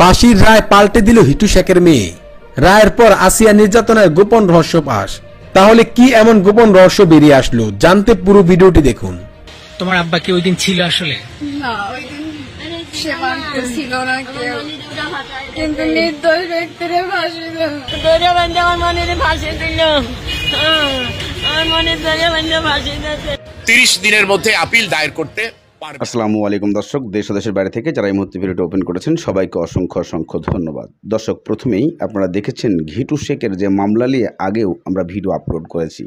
ফাঁসির রায় পাল্টে দিল হিটু শেখের মেয়ে। রায়ের পর আসিয়া নির্যাতনের গোপন রহস্য ফাঁস। তাহলে কি এমন গোপন রহস্য বেরিয়ে আসলো, জানতে পুরো ভিডিওটি দেখুন। তোমার আব্বা কি ওই দিন ছিল আসলে? না, ওই দিন সে বাড়িতে ছিল না কেউ, কিন্তু নির্দোষ ব্যক্তিরে ফাঁসি দিল। আমার মনে ফাঁসি দিল, আমার মনে ফাঁসি দিয়েছে। 30 দিনের মধ্যে আপিল দায়ের করতে। আসসালামু আলাইকুম দর্শক, দেশ ও দেশের বাইরে থেকে যারা এই মুহূর্তে ভিডিওটি ওপেন করেছেন সবাইকে অসংখ্য ধন্যবাদ। দর্শক, প্রথমেই আপনারা দেখেছেন হিটু শেখের যে মামলা নিয়ে আগেও আমরা ভিডিও আপলোড করেছি।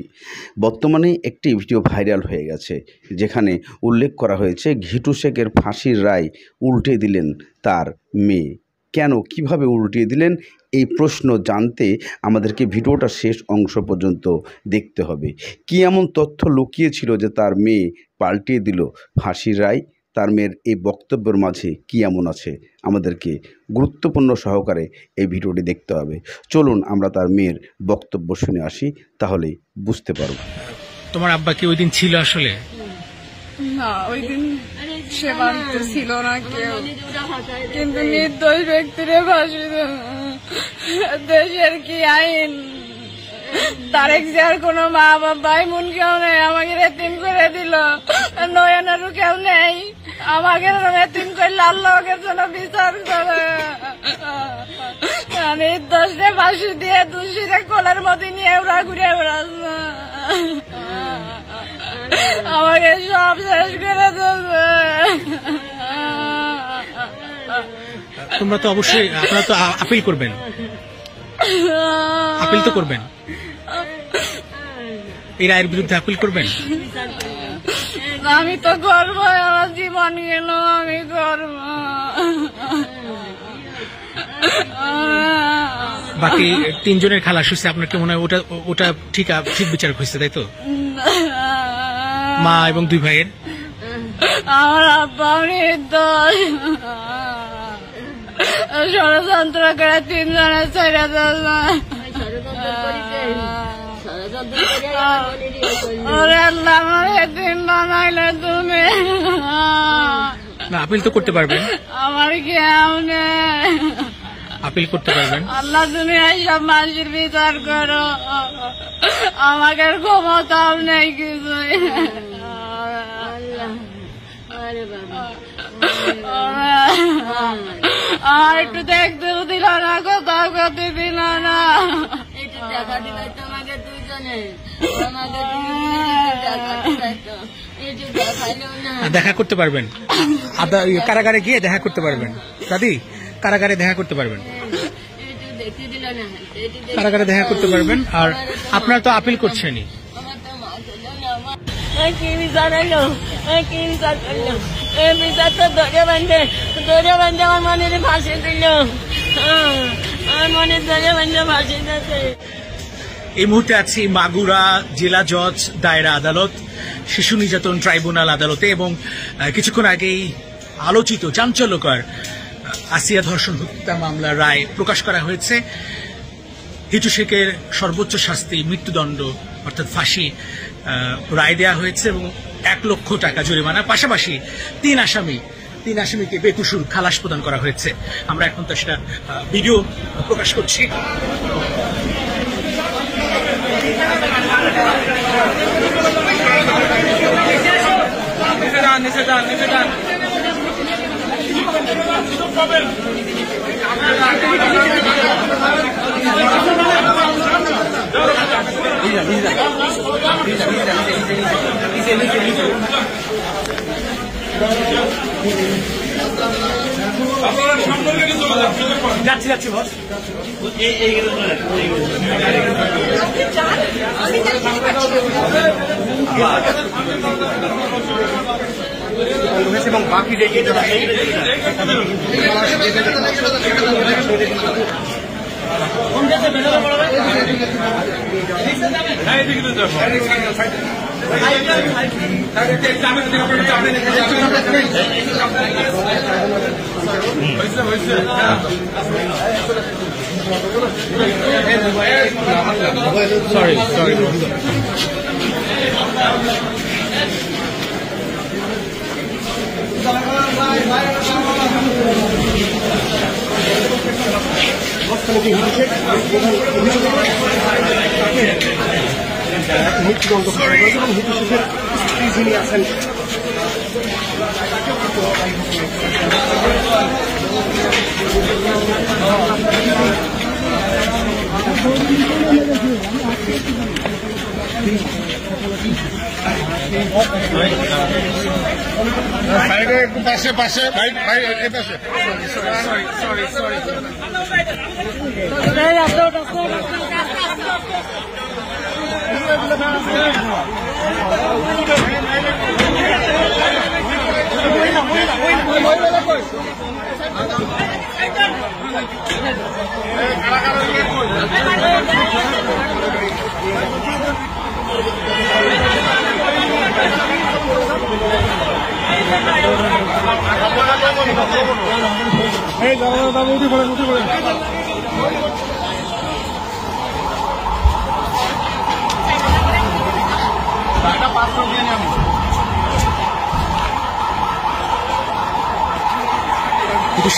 বর্তমানে একটি ভিডিও ভাইরাল হয়ে গেছে, যেখানে উল্লেখ করা হয়েছে হিটু শেখের ফাঁসির রায় উল্টে দিলেন তার মেয়ে। কেন, কিভাবে উল্টিয়ে দিলেন, এই প্রশ্ন জানতে আমাদেরকে ভিডিওটা শেষ অংশ পর্যন্ত দেখতে হবে। কি এমন তথ্য লুকিয়েছিল যে তার মেয়ে পাল্টিয়ে দিল ফাঁসির রায়? তার মেয়ের এই বক্তব্যের মাঝে কি এমন আছে, আমাদেরকে গুরুত্বপূর্ণ সহকারে এই ভিডিওটি দেখতে হবে। চলুন আমরা তার মেয়ের বক্তব্য শুনে আসি, তাহলে বুঝতে পারব। তোমার আব্বা কি ওই দিন ছিল আসলে? না, ওই দিন সে বাড়িতে ছিল না কেউ, কিন্তু নির্দোষ ব্যক্তিরে ফাঁসি দিল। দেশের কি আইন, তারেক জিয়ার কোনো মা বা ভাই বোন কেউ নেই, আমাকে এতিম করে দিল। নয়নেরও কেউ নেই, আমাকে এতিম করলে আল্লাহর জন্য বিচার করে। নির্দোষে ফাঁসি দিয়ে দোষীরে কোলের মধ্যে নিয়ে ওরা ঘুরে বেড়াচ্ছে, আমাকে সব শেষ করে দেবে। তোমরা তো অবশ্যই, আপনারা তো আপিল করবেন, আপিল তো করবেন, এই রায়ের বিরুদ্ধে আপিল করবেন। আমি তো করবো, আমার জীবন গেল, আমি করবো। বাকি 3 জনের খালাস হয়েছে, আপনার কি মনে হয় ওটা ঠিক বিচার হয়েছে, তাই তো? মা এবং 2 ভাইয়ের। আমার আব্বা নির্দোষ, ষড়যন্ত্র করে 3 জনের ছেড়ে দিল। ওরে আল্লাহ, আমার এতিম বানাইলে তুমি। না, আপিল তো করতে পারবেন, আমার কেউ নেই, আপিল করতে পারবেন। আল্লাহ তুমি এইসব মানুষের বিচার করো, আমাকে ক্ষমতাও নেই কিছুই। আর একটু দেখতেও দিল না, কোথাও করতে দিল না। দেখা দিল তোমাকে দুজনে, দেখা করতে পারবেন, কারাগারে গিয়ে দেখা করতে পারবেন। দাদি, কারাগারে দেখা করতে পারবেন, কারাগারে দেখা করতে পারবেন। আর আপনার তো আপিল করছেনই। কি বিচার এলো, কি বিচার করলো, এই বিচার তো ধরে বান্ধে আমার মনে ফাঁসি দিল, আমার মনে ধরে বান্ধে ফাঁসি দিয়েছে। এই মুহূর্তে আছি মাগুরা জেলা জজ দায়রা আদালত, শিশু নির্যাতন ট্রাইব্যুনাল আদালতে, এবং কিছুক্ষণ আগেই আলোচিত চাঞ্চল্যকর আসিয়া ধর্ষণ হত্যা মামলার রায় প্রকাশ করা হয়েছে। হিটু শেখের সর্বোচ্চ শাস্তি মৃত্যুদণ্ড অর্থাৎ ফাঁসি রায় দেওয়া হয়েছে, এবং 1 লক্ষ টাকা জরিমানা, পাশাপাশি 3 আসামিকে বেকসুর খালাস প্রদান করা হয়েছে। আমরা এখন তো সেটা ভিডিও প্রকাশ করছি। যাচ্ছি বস। এবং বাকি ডেকে Sorry. মৃত্যুদণ্ড ঘোষণা করেছে এবং হিটু শেখের স্ত্রী যিনি আছেন একটু পাশে পাশে ভাই ভাই এই পাশে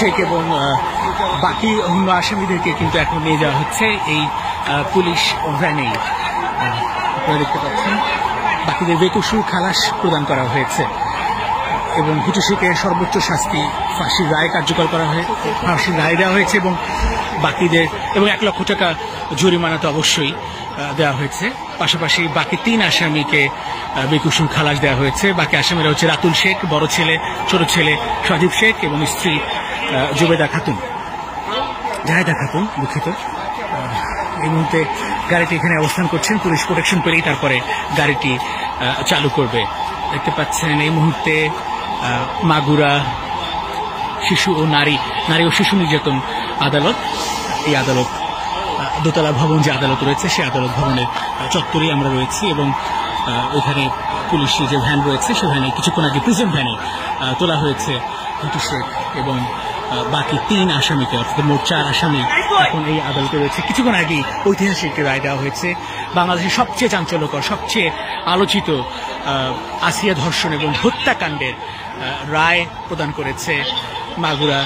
শেখ এবং বাকি অন্য আসামিদেরকে কিন্তু এখন নিয়ে যাওয়া হচ্ছে এই পুলিশ ভ্যানে। আপনারা দেখতে পাচ্ছেন বাকিদের বেকসুর খালাস প্রদান করা হয়েছে এবং হিটু শেখের সর্বোচ্চ শাস্তি ফাঁসির রায় কার্যকর করা হয়েছে, ফাঁসির রায় দেওয়া হয়েছে এবং বাকিদের এবং 1 লক্ষ টাকা জরিমানা তো অবশ্যই দেওয়া হয়েছে। পাশাপাশি বাকি 3 আসামিকে বেকসুর খালাস দেওয়া হয়েছে। বাকি আসামিরা হচ্ছে রাতুল শেখ, বড় ছেলে, ছোট ছেলে সজীব শেখ এবং স্ত্রী জুবেদা খাতুন, জাহেদা খাতুন, দুঃখিত। এই মুহূর্তে গাড়িটি এখানে অবস্থান করছেন, পুলিশ প্রোটেকশন পেলেই তারপরে গাড়িটি চালু করবে। দেখতে পাচ্ছেন এই মুহূর্তে মাগুরা শিশু ও নারী ও শিশু নির্যাতন আদালত, এই আদালত দোতলা ভবন যে আদালত রয়েছে সেই আদালত ভবনের চত্বরেই আমরা রয়েছি এবং ওইখানে পুলিশের যে ভ্যান রয়েছে সে ভ্যানে কিছুক্ষণ আগে প্রিজন ভ্যানে তোলা হয়েছে হিটু শেখ এবং বাকি 3 আসামিকে, অর্থাৎ মোট 4 আসামি এখন এই আদালতে রয়েছে। কিছুক্ষণ আগে ঐতিহাসিক রায় দেওয়া হয়েছে বাংলাদেশের সবচেয়ে চাঞ্চল্যকর, সবচেয়ে আলোচিত আসিয়া ধর্ষণ এবং হত্যাকাণ্ডের রায় প্রদান করেছে মাগুরা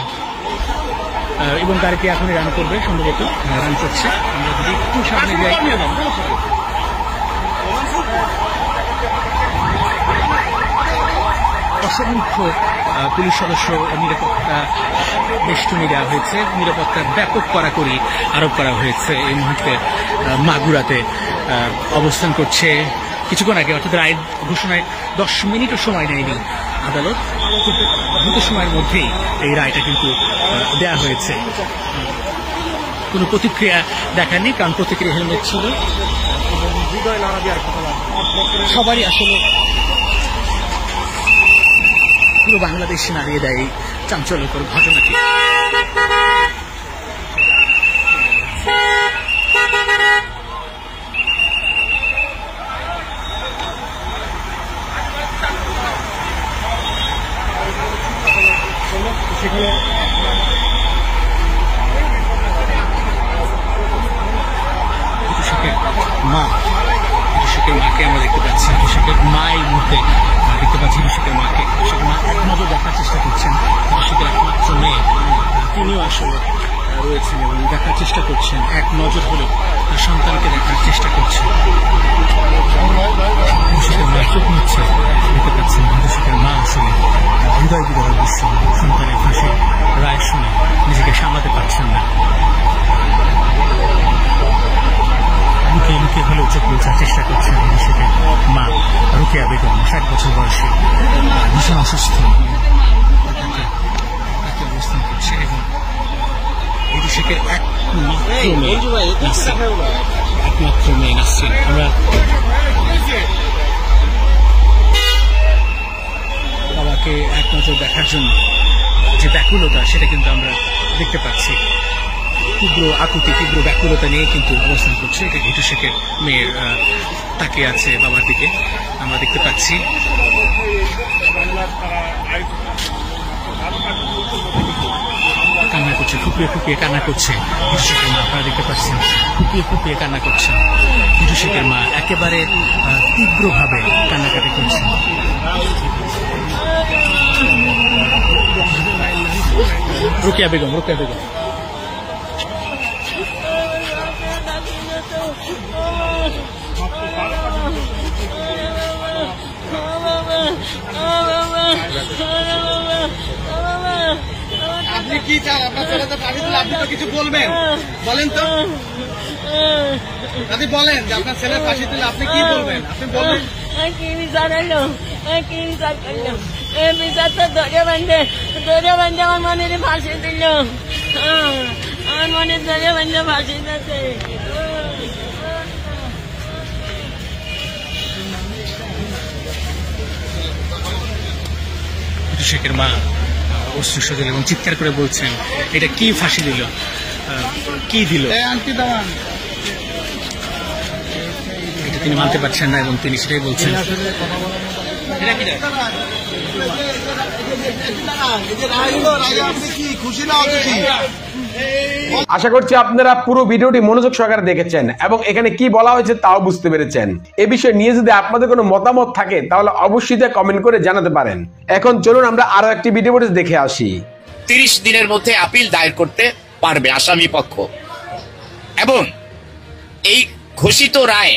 এবং গাড়িটি এখনই রান করবে, সম্ভবত রান করছে। আমরা যদি একটু সামনে যাই, অসংখ্য পুলিশ সদস্য নিরাপত্তা বেষ্টনী দেওয়া হয়েছে, নিরাপত্তার ব্যাপক কড়াকড়ি আরোপ করা হয়েছে। এই মুহূর্তে মাগুরাতে অবস্থান করছে। কিছুক্ষণ আগে অর্থাৎ রায় ঘোষণায় 10 মিনিটও সময় নেয়নি আদালত, খুব দ্রুত সময়ের মধ্যেই এই রায়টা কিন্তু দেওয়া হয়েছে। কোনো প্রতিক্রিয়া দেখায়নি, কারণ প্রতিক্রিয়া হেলমেট ছিল। সবারই আসলে পুরো বাংলাদেশে নাড়িয়ে দেয় এই চাঞ্চল্যকর ঘটনাটি। মাকে আমরা দেখতে পাচ্ছি, কৃষকের মা এই মুহূর্তে দেখতে পাচ্ছি কৃষকের মাকে। কৃষকের মা এক নজর দেখার চেষ্টা করছেন, কৃষকের একমাত্র মেয়ে তিনিও আসলে রয়েছেন এবং দেখার চেষ্টা করছেন, এক নজর হলেও তার সন্তানকে দেখার চেষ্টা করছেন। কৃষকের মা চোখ নিচ্ছে, দেখতে পাচ্ছেন কৃষকের মা আসলে হৃদয় বিদারক দৃশ্য, সন্তানের ফাঁসির রায় শুনে নিজেকে সামলাতে পারছেন না। লুকিয়ে লুকিয়ে হলেও চোখ বোঝার চেষ্টা করছেন কৃষকের মা রোকেয়া বেগম, 60 বছর বয়সী, ভীষণ অসুস্থ, অবস্থান করছে এবং এই কৃষকের একমাত্র মেয়ে নাসরিন। আমরা বাবাকে এক নজর দেখার জন্য যে ব্যাকুলতা সেটা কিন্তু আমরা দেখতে পাচ্ছি। তীব্র আকুতি, তীব্র ব্যাকুলতা নিয়ে কিন্তু অবস্থান করছে। এটা হিটু শেখের মেয়ের তাকিয়ে আছে বাবার দিকে, আমরা দেখতে পাচ্ছি। কান্না করছে, ফুপিয়ে ফুপিয়ে কান্না করছে হিটু শেখের মা, আপনারা দেখতে পাচ্ছেন ফুপিয়ে ফুপিয়ে কান্না করছেন হিটু শেখের মা, একেবারে তীব্রভাবে কান্নাকাটি করছেন। রোকেয়া বেগম আপনি কি চান আপনার ছেলেদের ফাঁসি দিলে আপনি তো কিছু বলবেন, বলেন তো, আপনি বলেন যে আপনার ছেলের ফাঁসি দিলে আপনি কি বলবেন, আপনি বলবেন। কি বিচার এলো, কি বিচার করলো, এই বিচার তো ধরে বান্ধে আমার মনের ফাঁসি দিল, আমার মনে ধরে বান্ধে ফাঁসি দিতে। শেখের মা অশ্রু সজল এবং চিৎকার করে বলছেন এটা কি ফাঁসি দিল, কি দিল, এটা তিনি মানতে পারছেন না এবং তিনি সেটাই বলছেন। আশা করছি আপনারা পুরো ভিডিওটি মনোযোগ সহকারে দেখেছেন এবং এখানে কি বলা হয়েছে তাও বুঝতে পেরেছেন। এ বিষয়ে নিয়ে যদি আপনাদের কোনো মতামত থাকে তাহলে অবশ্যই তা কমেন্ট করে জানাতে পারেন। এখন চলুন আমরা আরো একটি ভিডিও দেখে আসি। 30 দিনের মধ্যে আপিল দায়ের করতে পারবে আসামি পক্ষ এবং এই ঘোষিত রায়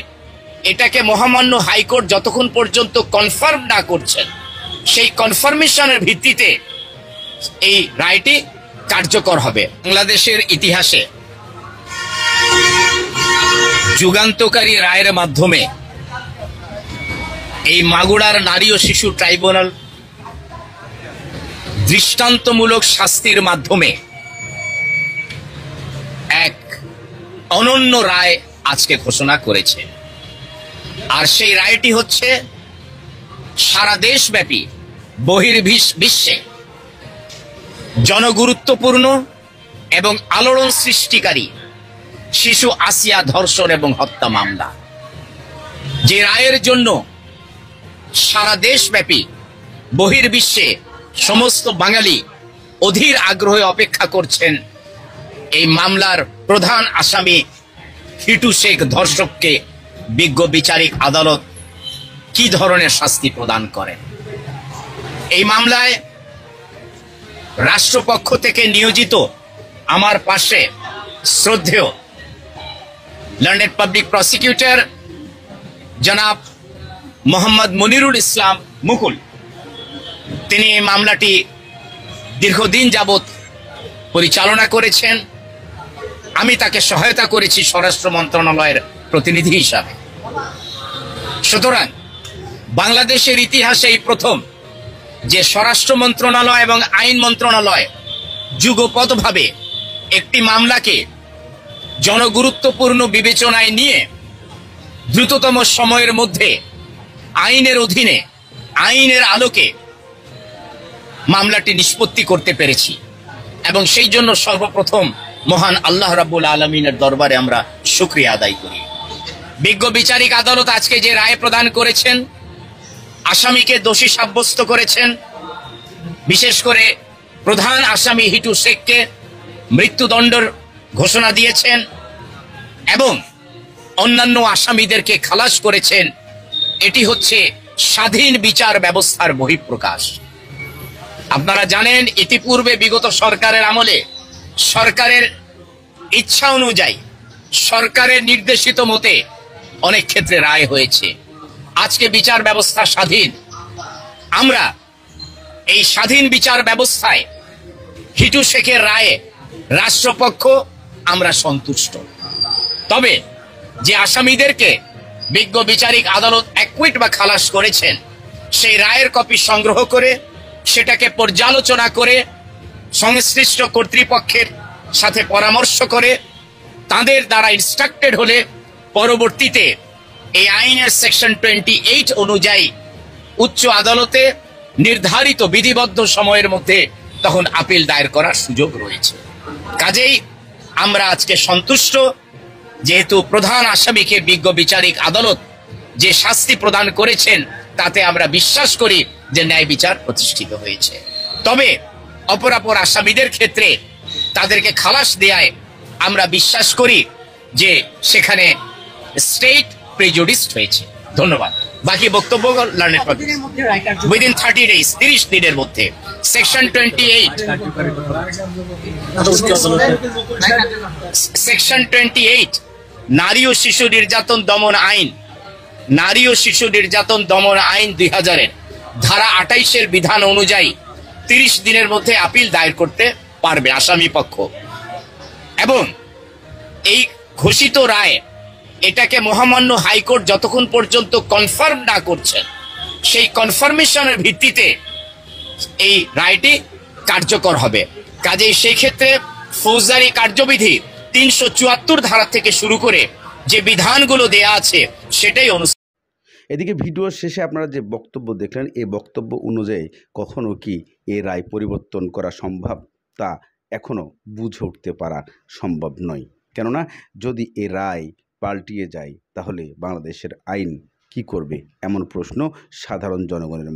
এটাকে মহামান্য হাইকোর্ট যতক্ষণ পর্যন্ত কনফার্ম না করছেন সেই কনফার্মেশনের ভিত্তিতে এই রায়টি কার্যকর হবে। বাংলাদেশের ইতিহাসে যুগান্তকারী রায়ের মাধ্যমে এই মাগুরার নারী ও শিশু ট্রাইব্যুনাল দৃষ্টান্তমূলক শাস্তির মাধ্যমে এক অনন্য রায় আজকে ঘোষণা করেছে। আর সেই রায়টি হচ্ছে সারা দেশব্যাপী বহির্বিশ্বে জনগুরুত্বপূর্ণ এবং আলোড়ন সৃষ্টিকারী শিশু আসিয়া ধর্ষণ এবং হত্যা মামলা, যে রায়ের জন্য সারা দেশব্যাপী বহির্বিশ্বে সমস্ত বাঙালি অধীর আগ্রহে অপেক্ষা করছেন এই মামলার প্রধান আসামি হিটু শেখ ধর্ষককে বিজ্ঞ বিচারিক আদালত কি ধরনের শাস্তি প্রদান করেন। এই মামলায় রাষ্ট্রপক্ষ থেকে নিয়োজিত আমার পাশে শ্রদ্ধেয় লন্ডন পাবলিক প্রসিকিউটর জনাব মোহাম্মদ মনিরুল ইসলাম মুকুল, তিনি এই মামলাটি দীর্ঘদিন যাবৎ পরিচালনা করেছেন। আমি তাকে সহায়তা করেছি স্বরাষ্ট্র মন্ত্রণালয়ের প্রতিনিধি হিসাবে। সুতরাং বাংলাদেশের ইতিহাসে এই প্রথম যে স্বরাষ্ট্র মন্ত্রণালয় এবং আইন মন্ত্রণালয় যুগপৎভাবে একটি মামলাকে জনগুরুত্বপূর্ণ বিবেচনায় নিয়ে দ্রুততম সময়ের মধ্যে আইনের অধীনে আইনের আলোকে মামলাটি নিষ্পত্তি করতে পেরেছি এবং সেই জন্য সর্বপ্রথম মহান আল্লাহ রাব্বুল আলামিনের দরবারে আমরা শুকরিয়া আদায় করি। বিজ্ঞ বিচারিক আদালত আজকে যে রায় প্রদান করেছেন, আসামিকে দোষী সাব্যস্ত করেছেন, বিশেষ করে প্রধান আসামি হিটু শেখকে মৃত্যুদণ্ডের ঘোষণা দিয়েছেন এবং অন্যান্য আসামিদেরকে খালাস করেছেন। এটি হচ্ছে স্বাধীন বিচার ব্যবস্থার বহিঃপ্রকাশ। আপনারা জানেন ইতিপূর্বে বিগত সরকারের আমলে সরকারের ইচ্ছা অনুযায়ী সরকারের নির্দেশিত মতে অনেক ক্ষেত্রে রায় হয়েছে। আজকে বিচার ব্যবস্থা স্বাধীন। আমরা এই স্বাধীন বিচার ব্যবস্থায় হিটু শেখের রায়ে রাষ্ট্রপক্ষ আমরা সন্তুষ্ট। তবে যে আসামিদেরকে বিজ্ঞ বিচারিক আদালত অ্যাকুইট বা খালাস করেছেন সেই রায়ের কপি সংগ্রহ করে সেটাকে পর্যালোচনা করে সংশ্লিষ্ট কর্তৃপক্ষের সাথে পরামর্শ করে তাদের দ্বারা ইনস্ট্রাক্টেড হলে পরবর্তীতে এই আইনের সেকশন 28 অনুযায়ী উচ্চ আদালতে নির্ধারিত বিধিবদ্ধ সময়ের মধ্যে তখন আপিল দায়ের করার সুযোগ রয়েছে। কাজেই আমরা আজকে সন্তুষ্ট, যেহেতু প্রধান আসামিকে বিজ্ঞ বিচারিক আদালত যে শাস্তি প্রদান করেছেন তাতে আমরা বিশ্বাস করি যে ন্যায় বিচার প্রতিষ্ঠিত হয়েছে। তবে অপরাপর আসামিদের ক্ষেত্রে তাদেরকে খালাস দেয়ায় আমরা বিশ্বাস করি যে সেখানে স্টেট প্রেজুডিসড হয়েছে। ধন্যবাদ। বাকি বক্তব্য লার্নেড পাবলিক উইদিন 30 ডেজ, 30 দিনের মধ্যে। সেকশন 28 নারী ও শিশু নির্যাতন দমন আইন, নারী ও শিশু নির্যাতন দমন আইন 2000-এর ধারা 28-এর বিধান অনুযায়ী 30 দিনের মধ্যে আপিল দায়ের করতে পারবে আসামি পক্ষ। এবং এই ঘোষিত রায়, এটাকে মহামান্য হাইকোর্ট যতক্ষণ পর্যন্ত কনফার্ম না করছেন, সেই কনফার্মেশনের ভিত্তিতে এই রায়টি কার্যকর হবে। কাজেই সেই ক্ষেত্রে ফৌজদারি কার্যবিধি 374 ধারা থেকে শুরু করে যে বিধানগুলো দেয়া আছে সেটাই এদিকে ভিডিওর শেষে আপনারা যে বক্তব্য দেখলেন, এই বক্তব্য অনুযায়ী কখনো কি এই রায় পরিবর্তন করা সম্ভব, তা এখনও বুঝে উঠতে পারা সম্ভব নয়। কেননা যদি এ রায় পাল্টিয়ে যায় তাহলে বাংলাদেশের আইন কি করবে, এমন প্রশ্ন সাধারণ জনগণের মুখে।